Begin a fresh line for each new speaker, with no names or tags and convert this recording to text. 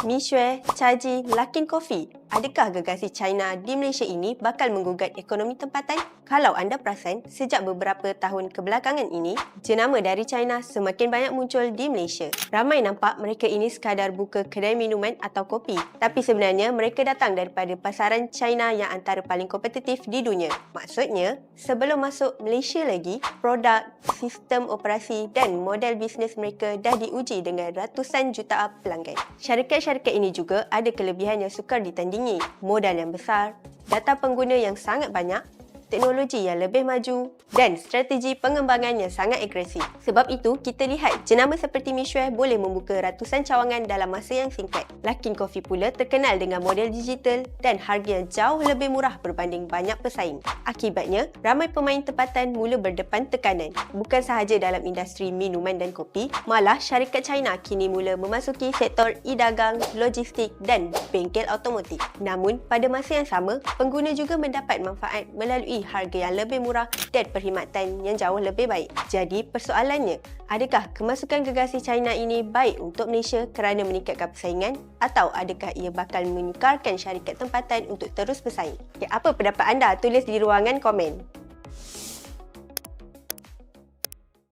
Mixue, Caji, Luckin Coffee. Adakah gergasi China di Malaysia ini bakal menggugat ekonomi tempatan? Kalau anda perasan, sejak beberapa tahun kebelakangan ini, jenama dari China semakin banyak muncul di Malaysia. Ramai nampak mereka ini sekadar buka kedai minuman atau kopi. Tapi sebenarnya mereka datang daripada pasaran China yang antara paling kompetitif di dunia. Maksudnya, sebelum masuk Malaysia lagi, produk, sistem operasi dan model bisnes mereka dah diuji dengan ratusan juta pelanggan. Syarikat-syarikat ini juga ada kelebihan yang sukar ditandingi, modal yang besar, data pengguna yang sangat banyak, teknologi yang lebih maju dan strategi pengembangan yang sangat agresif. Sebab itu, kita lihat jenama seperti Mixue boleh membuka ratusan cawangan dalam masa yang singkat. Luckin Coffee pula terkenal dengan model digital dan harga yang jauh lebih murah berbanding banyak pesaing. Akibatnya, ramai pemain tempatan mula berdepan tekanan. Bukan sahaja dalam industri minuman dan kopi, malah syarikat China kini mula memasuki sektor e-dagang, logistik dan bengkel automotif. Namun, pada masa yang sama, pengguna juga mendapat manfaat melalui harga yang lebih murah dan perkhidmatan yang jauh lebih baik. Jadi, persoalannya, adakah kemasukan gergasi China ini baik untuk Malaysia kerana meningkatkan persaingan atau adakah ia bakal menyukarkan syarikat tempatan untuk terus bersaing? Okay, apa pendapat anda? Tulis di ruangan komen.